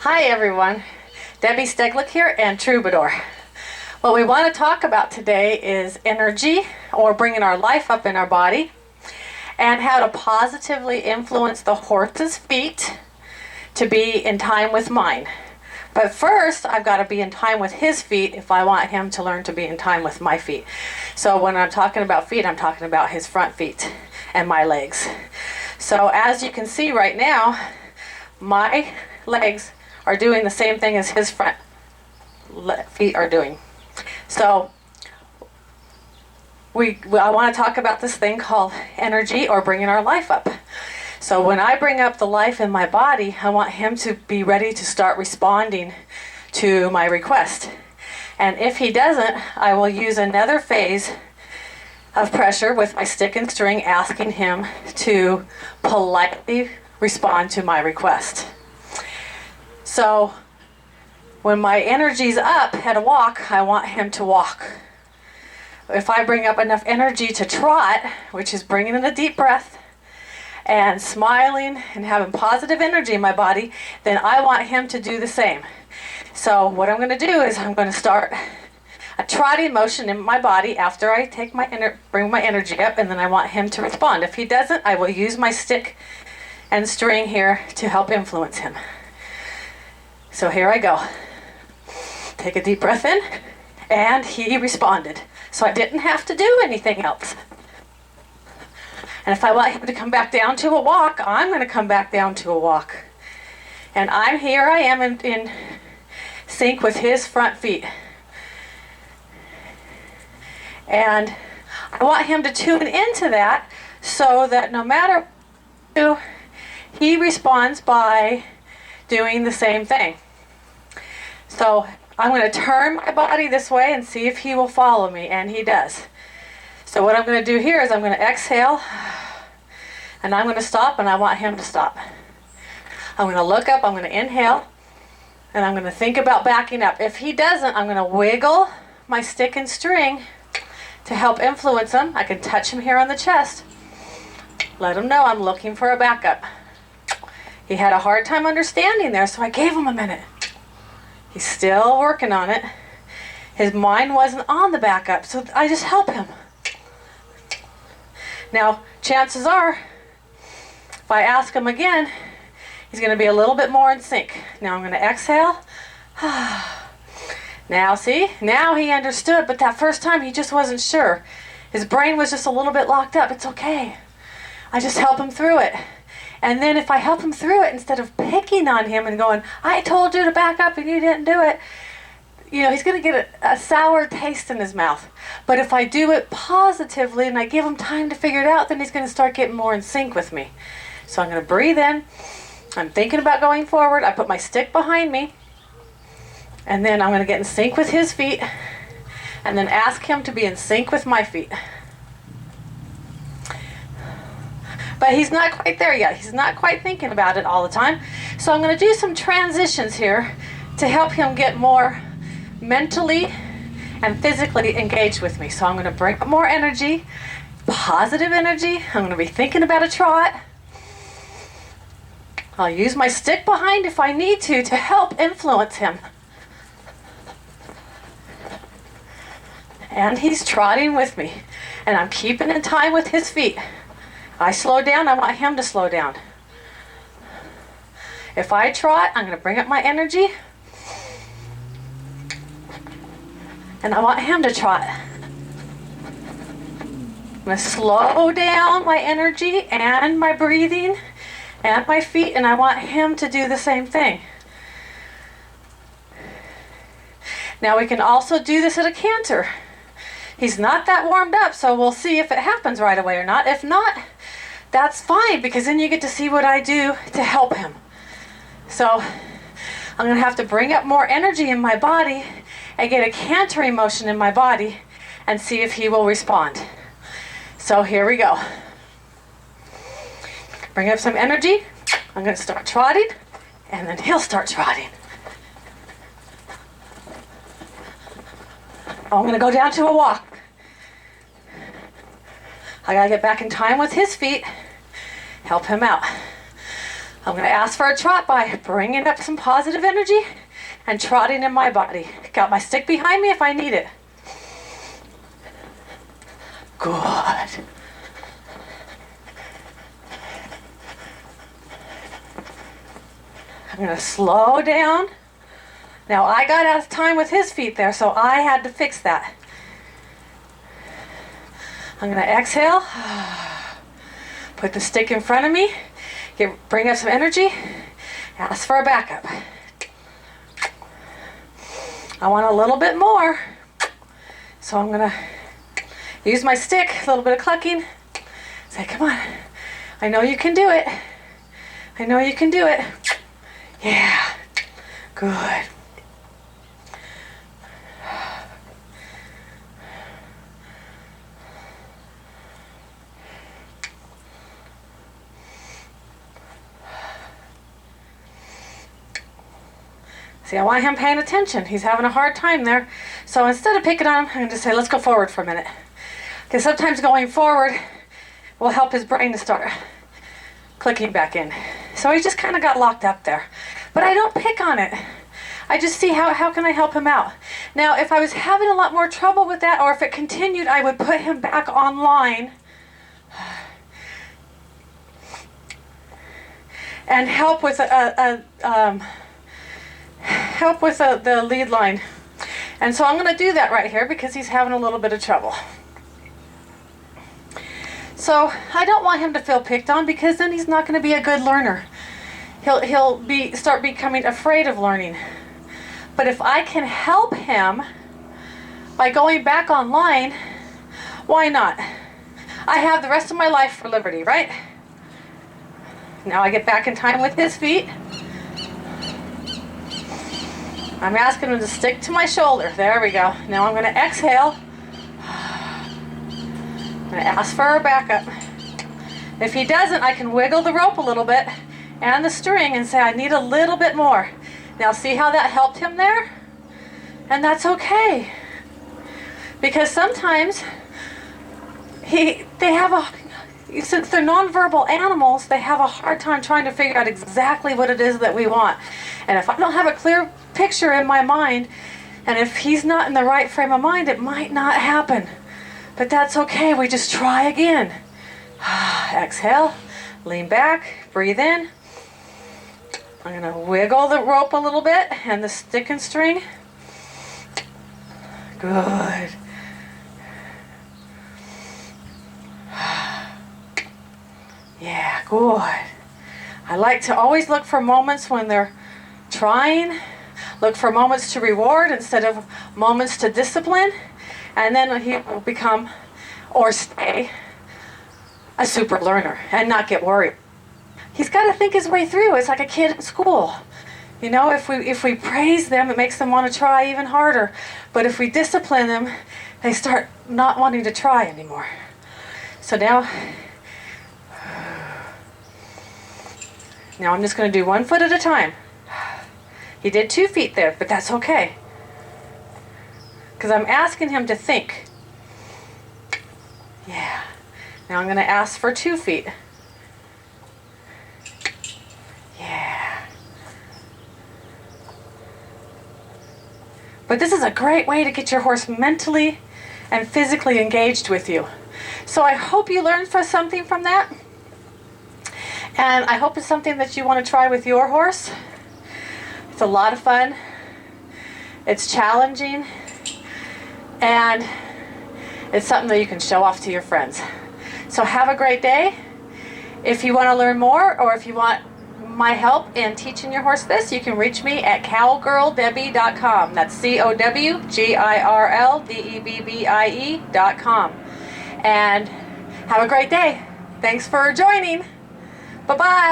Hi everyone, Debbie Steglick here and Troubadour. What we want to talk about today is energy, or bringing our life up in our body, and how to positively influence the horse's feet to be in time with mine. But first, I've got to be in time with his feet if I want him to learn to be in time with my feet. So when I'm talking about feet, I'm talking about his front feet and my legs. So as you can see right now, my legs are doing the same thing as his front feet are doing. So I want to talk about this thing called energy, or bringing our life up. So when I bring up the life in my body, I want him to be ready to start responding to my request. And if he doesn't, I will use another phase of pressure with my stick and string, asking him to politely respond to my request. So when my energy's up at a walk, I want him to walk. If I bring up enough energy to trot, which is bringing in a deep breath and smiling and having positive energy in my body, then I want him to do the same. So what I'm going to do is I'm going to start a trotting motion in my body after I take bring my energy up, and then I want him to respond. If he doesn't, I will use my stick and string here to help influence him. So here I go. Take a deep breath in, and he responded. So I didn't have to do anything else. And if I want him to come back down to a walk, I'm going to come back down to a walk. And I am in sync with his front feet. And I want him to tune into that so that no matter what, he responds by doing the same thing. So I'm going to turn my body this way and see if he will follow me, and he does. So what I'm going to do here is I'm going to exhale, and I'm going to stop, and I want him to stop. I'm going to look up, I'm going to inhale, and I'm going to think about backing up. If he doesn't, I'm going to wiggle my stick and string to help influence him. I can touch him here on the chest. Let him know I'm looking for a backup. He had a hard time understanding there, so I gave him a minute. He's still working on it. His mind wasn't on the backup, so I just help him. Now, chances are, if I ask him again, he's going to be a little bit more in sync. Now I'm going to exhale. Now see, now he understood, but that first time he just wasn't sure. His brain was just a little bit locked up. It's okay. I just help him through it. And then if I help him through it, instead of picking on him and going, I told you to back up and you didn't do it, he's going to get a sour taste in his mouth. But if I do it positively and I give him time to figure it out, then he's going to start getting more in sync with me. So I'm going to breathe in. I'm thinking about going forward. I put my stick behind me. And then I'm going to get in sync with his feet. And then ask him to be in sync with my feet. But he's not quite there yet. He's not quite thinking about it all the time. So I'm going to do some transitions here to help him get more mentally and physically engaged with me. So I'm going to bring up more energy, positive energy. I'm going to be thinking about a trot. I'll use my stick behind if I need to help influence him. And he's trotting with me. And I'm keeping in time with his feet. I slow down, I want him to slow down. If I trot, I'm going to bring up my energy. And I want him to trot. I'm going to slow down my energy and my breathing and my feet, and I want him to do the same thing. Now we can also do this at a canter. He's not that warmed up, so we'll see if it happens right away or not. If not, that's fine, because then you get to see what I do to help him. So I'm going to have to bring up more energy in my body and get a cantering motion in my body and see if he will respond. So here we go. Bring up some energy. I'm going to start trotting, and then he'll start trotting. I'm going to go down to a walk. I got to get back in time with his feet, help him out. I'm going to ask for a trot by bringing up some positive energy and trotting in my body. Got my stick behind me if I need it. Good. I'm going to slow down. Now I got out of time with his feet there, so I had to fix that. I'm going to exhale. Put the stick in front of me. Bring up some energy. Ask for a backup. I want a little bit more. So I'm going to use my stick, a little bit of clucking. Say, come on. I know you can do it. I know you can do it. Yeah. Good. See, I want him paying attention. He's having a hard time there. So instead of picking on him, I'm going to say, let's go forward for a minute. Because sometimes going forward will help his brain to start clicking back in. So he just kind of got locked up there. But I don't pick on it. I just see how can I help him out. Now, if I was having a lot more trouble with that, or if it continued, I would put him back online and help with the lead line. And so I'm going to do that right here because he's having a little bit of trouble. So I don't want him to feel picked on, because then he's not going to be a good learner. He'll start becoming afraid of learning. But if I can help him by going back online, why not? I have the rest of my life for liberty, right? Now I get back in time with his feet. I'm asking him to stick to my shoulder. There we go. Now I'm going to exhale. I'm going to ask for a backup. If he doesn't, I can wiggle the rope a little bit and the string and say, I need a little bit more. Now see how that helped him there? And that's okay. Because sometimes since they're nonverbal animals, they have a hard time trying to figure out exactly what it is that we want. And if I don't have a clear picture in my mind, and if he's not in the right frame of mind, it might not happen. But that's okay. We just try again. Exhale, lean back, breathe in. I'm going to wiggle the rope a little bit and the stick and string. Good. Yeah, good. I like to always look for moments when they're trying. Look for moments to reward instead of moments to discipline. And then he will become, or stay, a super learner and not get worried. He's got to think his way through. It's like a kid in school. You know, if we praise them, it makes them want to try even harder. But if we discipline them, they start not wanting to try anymore. So now I'm just going to do 1 foot at a time. He did 2 feet there, but that's okay. Because I'm asking him to think. Yeah. Now I'm going to ask for 2 feet. Yeah. But this is a great way to get your horse mentally and physically engaged with you. So I hope you learned something from that. And I hope it's something that you want to try with your horse. It's a lot of fun. It's challenging. And it's something that you can show off to your friends. So have a great day. If you want to learn more, or if you want my help in teaching your horse this, you can reach me at cowgirldebbie.com. That's cowgirldebbie.com. And have a great day. Thanks for joining. Bye-bye.